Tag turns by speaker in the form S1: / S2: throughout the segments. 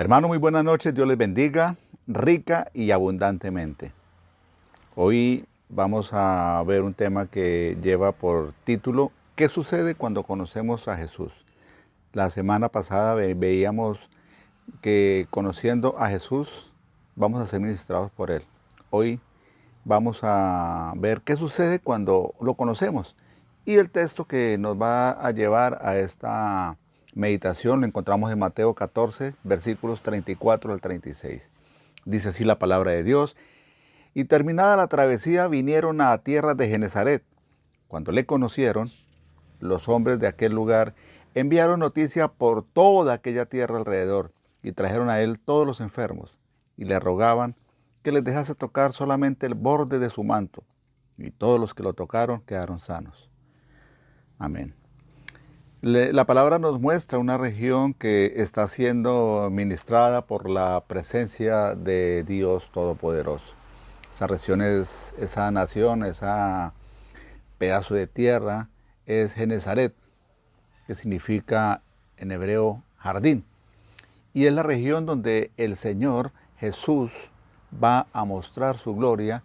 S1: Hermano, muy buenas noches. Dios les bendiga rica y abundantemente. Hoy vamos a ver un tema que lleva por título ¿Qué sucede cuando conocemos a Jesús? La semana pasada veíamos que conociendo a Jesús vamos a ser ministrados por Él. Hoy vamos a ver qué sucede cuando lo conocemos. Y el texto que nos va a llevar a esta meditación lo encontramos en Mateo 14, versículos 34 al 36. Dice así la palabra de Dios. Y terminada la travesía vinieron a tierra de Genezaret. Cuando le conocieron, los hombres de aquel lugar enviaron noticia por toda aquella tierra alrededor y trajeron a él todos los enfermos y le rogaban que les dejase tocar solamente el borde de su manto. Y todos los que lo tocaron quedaron sanos. Amén. La palabra nos muestra una región que está siendo ministrada por la presencia de Dios Todopoderoso. Esa región esa nación, esa pedazo de tierra es Genezaret, que significa en hebreo jardín. Y es la región donde el Señor Jesús va a mostrar su gloria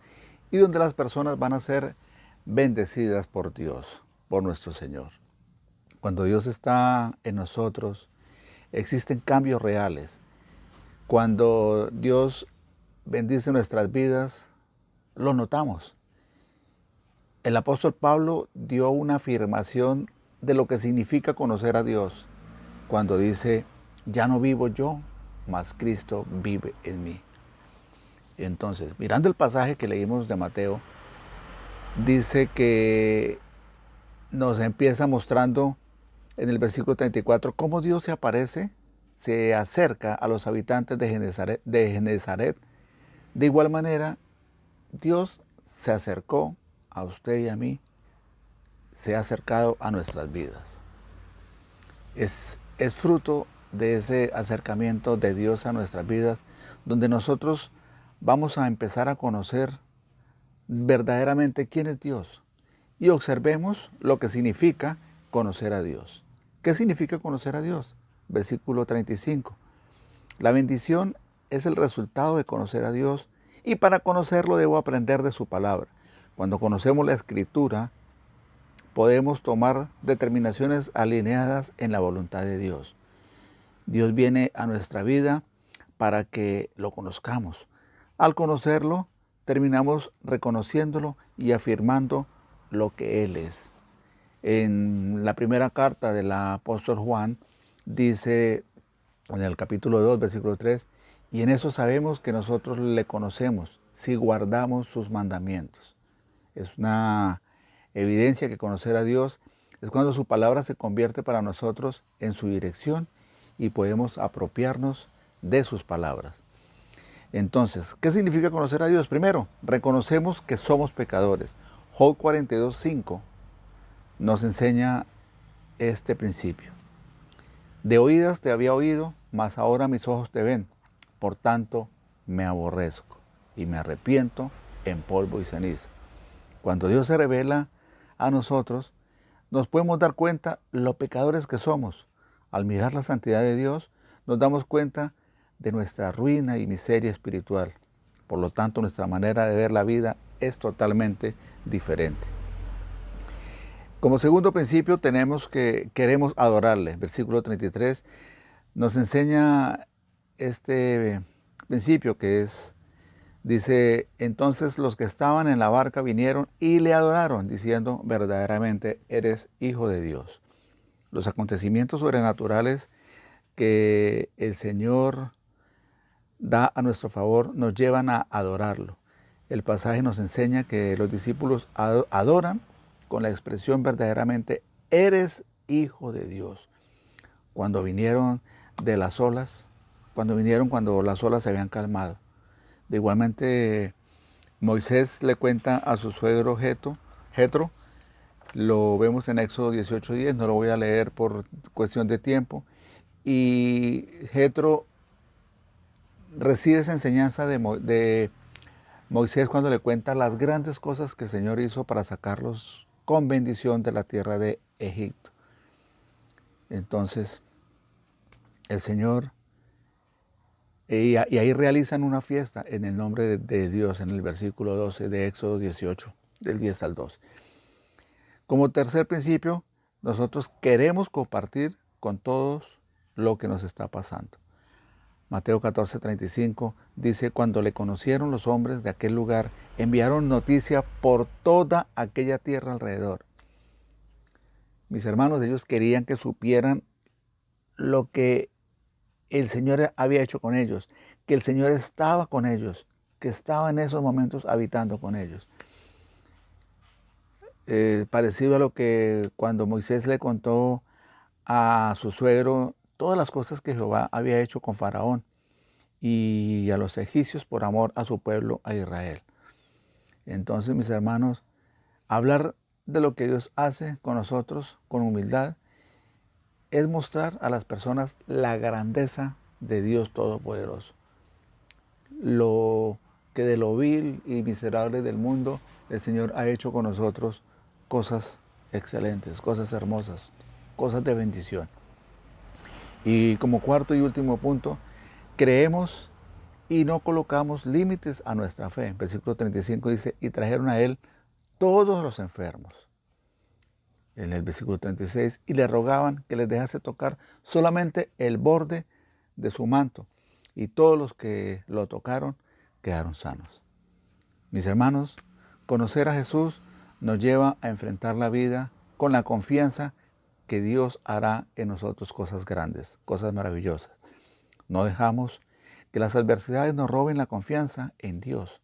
S1: y donde las personas van a ser bendecidas por Dios, por nuestro Señor. Cuando Dios está en nosotros, existen cambios reales. Cuando Dios bendice nuestras vidas, lo notamos. El apóstol Pablo dio una afirmación de lo que significa conocer a Dios cuando dice, ya no vivo yo, mas Cristo vive en mí. Entonces, mirando el pasaje que leímos de Mateo, dice que nos empieza mostrando en el versículo 34 cómo Dios se aparece, se acerca a los habitantes de Genezaret. De igual manera, Dios se acercó a usted y a mí, se ha acercado a nuestras vidas. Es fruto de ese acercamiento de Dios a nuestras vidas, donde nosotros vamos a empezar a conocer verdaderamente quién es Dios y observemos lo que significa conocer a Dios. ¿Qué significa conocer a Dios? Versículo 35. La bendición es el resultado de conocer a Dios y para conocerlo debo aprender de su palabra. Cuando conocemos la Escritura, podemos tomar determinaciones alineadas en la voluntad de Dios. Dios viene a nuestra vida para que lo conozcamos. Al conocerlo, terminamos reconociéndolo y afirmando lo que Él es. En la primera carta del apóstol Juan dice en el capítulo 2, versículo 3, y en eso sabemos que nosotros le conocemos si guardamos sus mandamientos. Es una evidencia que conocer a Dios es cuando su palabra se convierte para nosotros en su dirección y podemos apropiarnos de sus palabras. Entonces, ¿qué significa conocer a Dios? Primero, reconocemos que somos pecadores. Job 42:5 nos enseña este principio. De oídas te había oído, mas ahora mis ojos te ven. Por tanto, me aborrezco y me arrepiento en polvo y ceniza. Cuando Dios se revela a nosotros, nos podemos dar cuenta lo pecadores que somos. Al mirar la santidad de Dios, nos damos cuenta de nuestra ruina y miseria espiritual. Por lo tanto, nuestra manera de ver la vida es totalmente diferente. Como segundo principio tenemos que queremos adorarle. Versículo 33 nos enseña este principio que es, dice, entonces los que estaban en la barca vinieron y le adoraron, diciendo, verdaderamente eres Hijo de Dios. Los acontecimientos sobrenaturales que el Señor da a nuestro favor nos llevan a adorarlo. El pasaje nos enseña que los discípulos adoran con la expresión verdaderamente, eres Hijo de Dios. Cuando vinieron de las olas, cuando las olas se habían calmado. De igualmente, Moisés le cuenta a su suegro Jetro, lo vemos en Éxodo 18:10, no lo voy a leer por cuestión de tiempo, y Jetro recibe esa enseñanza de Moisés cuando le cuenta las grandes cosas que el Señor hizo para sacarlos con bendición de la tierra de Egipto. Entonces, el Señor Y ahí realizan una fiesta en el nombre de Dios, en el versículo 12 de Éxodo 18, del 10 al 12. Como tercer principio, nosotros queremos compartir con todos lo que nos está pasando. Mateo 14:35 dice, cuando le conocieron los hombres de aquel lugar, enviaron noticia por toda aquella tierra alrededor. Mis hermanos, ellos querían que supieran lo que el Señor había hecho con ellos, que el Señor estaba con ellos, que estaba en esos momentos habitando con ellos. Parecido a lo que cuando Moisés le contó a su suegro todas las cosas que Jehová había hecho con Faraón y a los egipcios por amor a su pueblo, a Israel. Entonces, mis hermanos, hablar de lo que Dios hace con nosotros, con humildad, es mostrar a las personas la grandeza de Dios Todopoderoso. Lo que de lo vil y miserable del mundo, el Señor ha hecho con nosotros cosas excelentes, cosas hermosas, cosas de bendición. Y como cuarto y último punto, creemos y no colocamos límites a nuestra fe. Versículo 35 dice, y trajeron a él todos los enfermos. En el versículo 36, y le rogaban que les dejase tocar solamente el borde de su manto. Y todos los que lo tocaron quedaron sanos. Mis hermanos, conocer a Jesús nos lleva a enfrentar la vida con la confianza que Dios hará en nosotros cosas grandes, cosas maravillosas. No dejamos que las adversidades nos roben la confianza en Dios.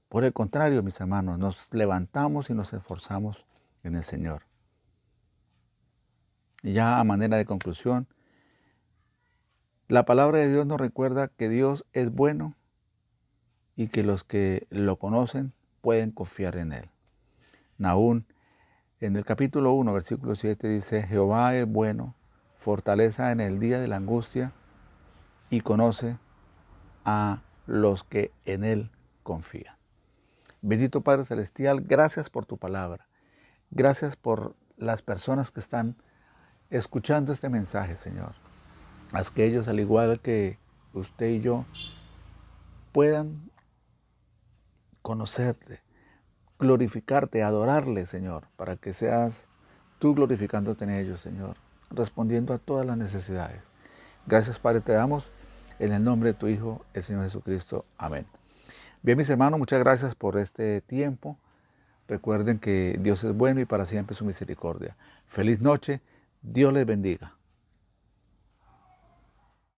S1: Por el contrario, mis hermanos, nos levantamos y nos esforzamos en el Señor. Y ya a manera de conclusión, la palabra de Dios nos recuerda que Dios es bueno y que los que lo conocen pueden confiar en Él. Nahum, en el capítulo 1, versículo 7 dice, Jehová es bueno, fortaleza en el día de la angustia y conoce a los que en Él confían. Bendito Padre Celestial, gracias por tu palabra. Gracias por las personas que están escuchando este mensaje, Señor. Haz que ellos, al igual que usted y yo, puedan conocerte, glorificarte, adorarle, Señor, para que seas tú glorificándote en ellos, Señor, respondiendo a todas las necesidades. Gracias, Padre, te damos en el nombre de tu Hijo, el Señor Jesucristo. Amén. Bien, mis hermanos, muchas gracias por este tiempo. Recuerden que Dios es bueno y para siempre su misericordia. Feliz noche. Dios les bendiga.